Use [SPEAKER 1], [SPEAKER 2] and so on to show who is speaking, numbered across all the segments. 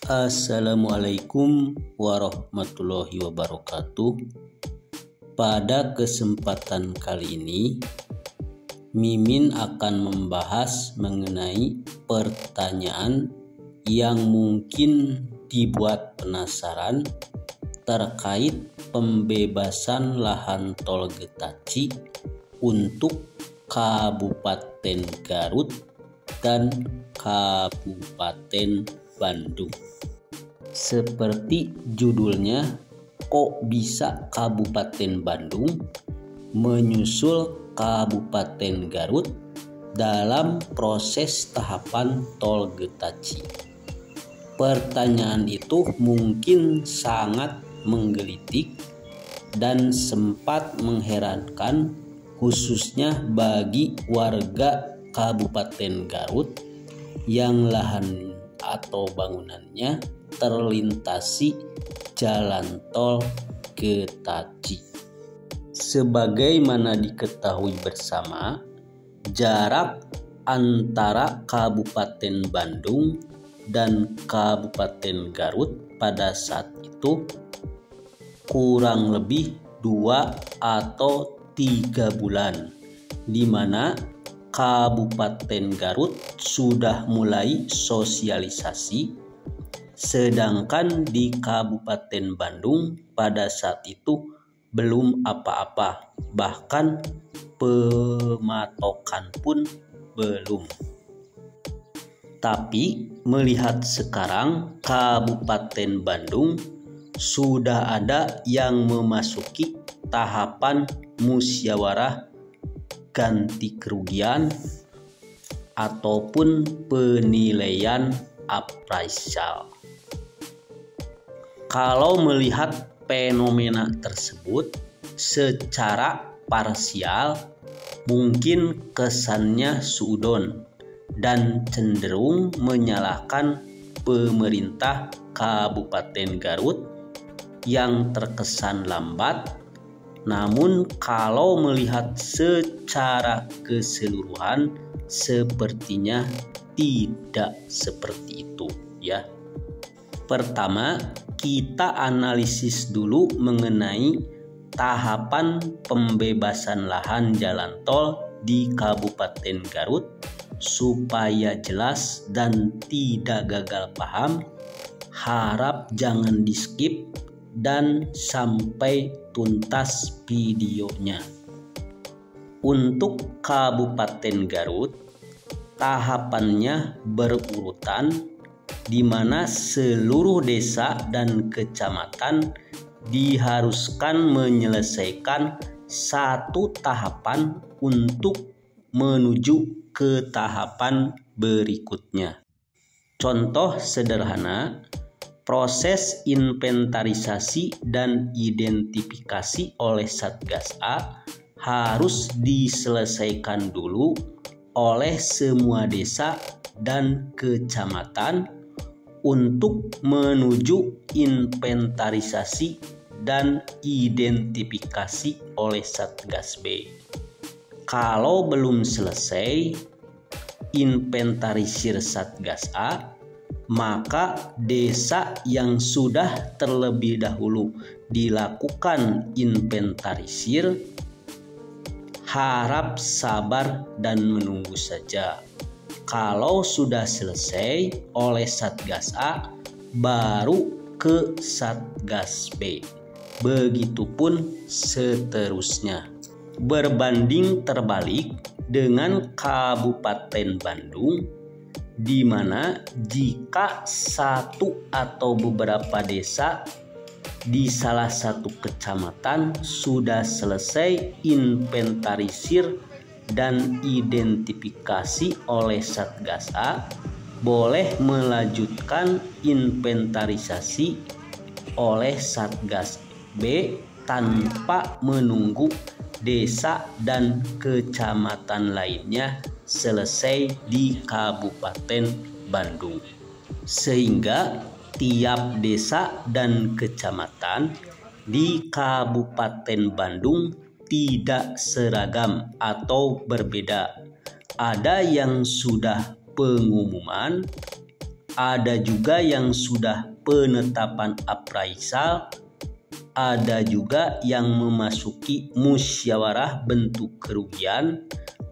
[SPEAKER 1] Assalamualaikum warahmatullahi wabarakatuh. Pada kesempatan kali ini, Mimin akan membahas mengenai pertanyaan yang mungkin dibuat penasaran terkait pembebasan lahan tol Getaci untuk Kabupaten Garut dan Kabupaten Bandung. Seperti judulnya, kok bisa Kabupaten Bandung menyusul Kabupaten Garut dalam proses tahapan tol Getaci? Pertanyaan itu mungkin sangat menggelitik dan sempat mengherankan, khususnya bagi warga Kabupaten Garut yang lahan atau bangunannya terlintasi jalan tol Getaci. Sebagaimana diketahui bersama, jarak antara Kabupaten Bandung dan Kabupaten Garut pada saat itu kurang lebih 2 atau 3 bulan, di mana Kabupaten Garut sudah mulai sosialisasi, sedangkan di Kabupaten Bandung pada saat itu belum apa-apa, bahkan pematokan pun belum. Tapi melihat sekarang Kabupaten Bandung sudah ada yang memasuki tahapan musyawarah ganti kerugian ataupun penilaian appraisal. Kalau melihat fenomena tersebut secara parsial, mungkin kesannya suudon dan cenderung menyalahkan pemerintah Kabupaten Garut yang terkesan lambat. Namun kalau melihat secara keseluruhan, sepertinya tidak seperti itu ya. Pertama, kita analisis dulu mengenai tahapan pembebasan lahan jalan tol di Kabupaten Garut supaya jelas dan tidak gagal paham. Harap jangan di skip dan sampai tuntas videonya. Untuk Kabupaten Garut, tahapannya berurutan, di mana seluruh desa dan kecamatan diharuskan menyelesaikan satu tahapan untuk menuju ke tahapan berikutnya. Contoh sederhana, proses inventarisasi dan identifikasi oleh Satgas A harus diselesaikan dulu oleh semua desa dan kecamatan untuk menuju inventarisasi dan identifikasi oleh Satgas B. Kalau belum selesai inventarisir Satgas A, maka desa yang sudah terlebih dahulu dilakukan inventarisir harap sabar dan menunggu saja. Kalau sudah selesai oleh Satgas A, baru ke Satgas B. Begitupun seterusnya. Berbanding terbalik dengan Kabupaten Bandung, di mana jika satu atau beberapa desa di salah satu kecamatan sudah selesai inventarisir dan identifikasi oleh Satgas A, boleh melanjutkan inventarisasi oleh Satgas B tanpa menunggu desa dan kecamatan lainnya selesai di Kabupaten Bandung. Sehingga tiap desa dan kecamatan di Kabupaten Bandung tidak seragam atau berbeda. Ada yang sudah pengumuman, ada juga yang sudah penetapan appraisal, ada juga yang memasuki musyawarah bentuk kerugian,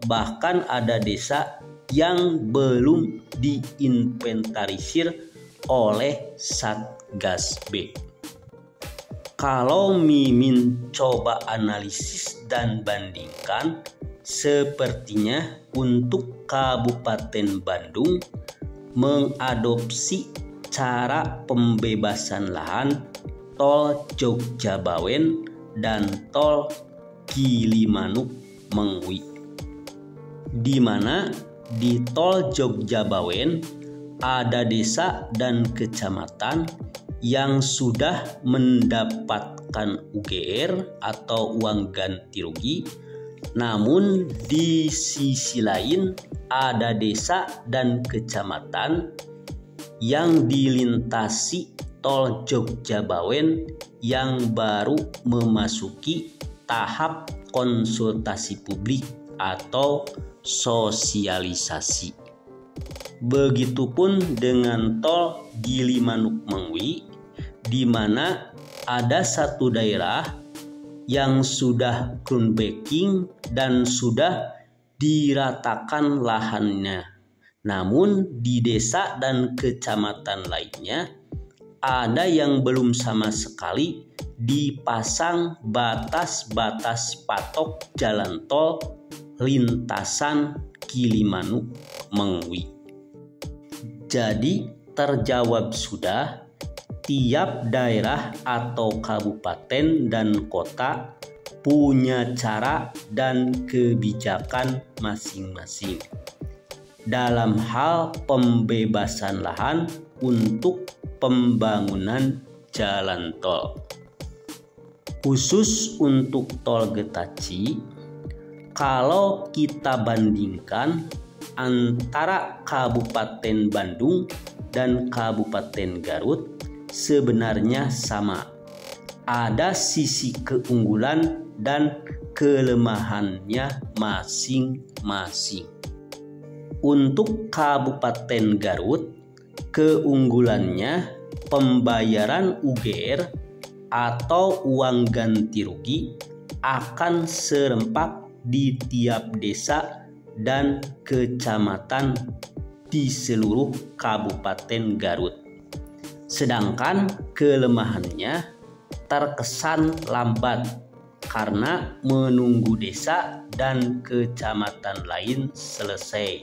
[SPEAKER 1] bahkan ada desa yang belum diinventarisir oleh Satgas B. Kalau Mimin coba analisis dan bandingkan, sepertinya untuk Kabupaten Bandung mengadopsi cara pembebasan lahan tol Jogja Bawen dan tol Gilimanuk Mengwi, di mana di tol Jogja Bawen ada desa dan kecamatan yang sudah mendapatkan UGR atau uang ganti rugi, namun di sisi lain ada desa dan kecamatan yang dilintasi tol Jogja Bawen yang baru memasuki tahap konsultasi publik atau sosialisasi. Begitupun dengan tol Gilimanuk Mengwi, di mana ada satu daerah yang sudah groundbreaking dan sudah diratakan lahannya. Namun di desa dan kecamatan lainnya ada yang belum sama sekali dipasang batas-batas patok jalan tol lintasan Gilimanuk Mengwi. Jadi terjawab sudah, tiap daerah atau kabupaten dan kota punya cara dan kebijakan masing-masing dalam hal pembebasan lahan untuk pembangunan jalan tol. Khusus untuk tol Getaci, kalau kita bandingkan antara Kabupaten Bandung dan Kabupaten Garut, sebenarnya sama. Ada sisi keunggulan dan kelemahannya masing-masing. Untuk Kabupaten Garut, keunggulannya pembayaran UGR atau uang ganti rugi akan serempak di tiap desa dan kecamatan di seluruh Kabupaten Garut. Sedangkan kelemahannya terkesan lambat karena menunggu desa dan kecamatan lain selesai.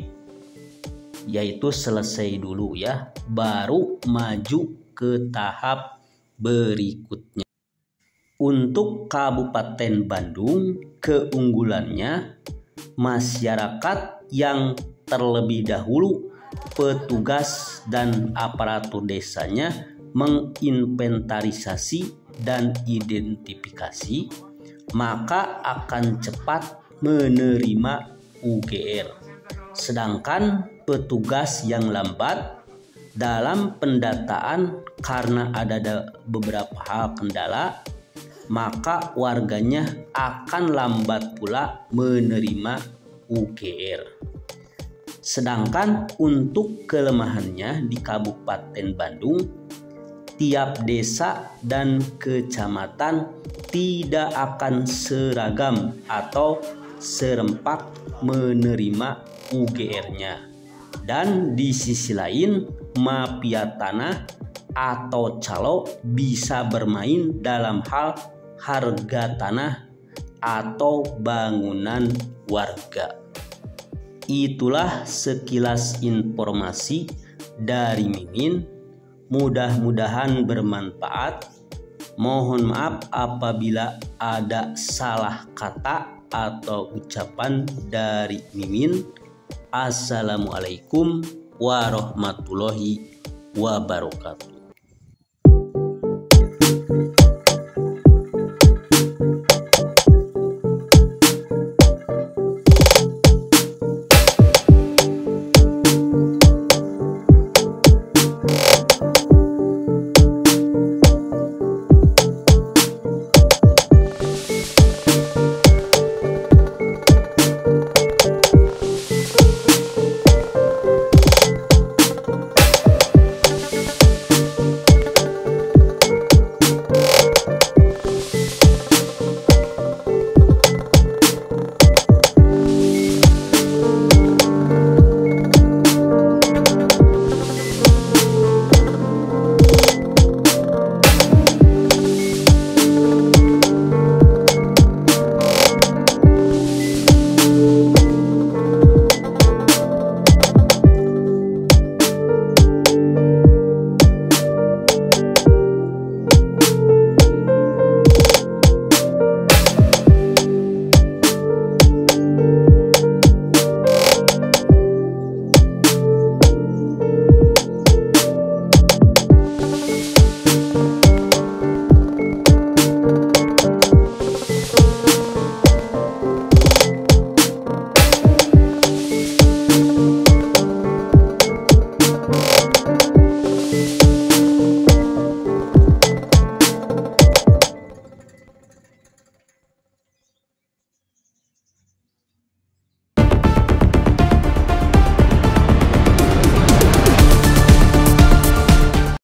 [SPEAKER 1] Yaitu selesai dulu ya, baru maju ke tahap berikutnya. Untuk Kabupaten Bandung, keunggulannya masyarakat yang terlebih dahulu petugas dan aparatur desanya menginventarisasi dan identifikasi, maka akan cepat menerima UGR. Sedangkan petugas yang lambat dalam pendataan karena ada beberapa hal kendala, maka warganya akan lambat pula menerima UGR. Sedangkan untuk kelemahannya di Kabupaten Bandung, tiap desa dan kecamatan tidak akan seragam atau serempak menerima UGR-nya. Dan di sisi lain, mafia tanah atau calo bisa bermain dalam hal harga tanah atau bangunan warga. Itulah sekilas informasi dari Mimin. Mudah-mudahan bermanfaat. Mohon maaf apabila ada salah kata atau ucapan dari Mimin. Assalamualaikum warahmatullahi wabarakatuh.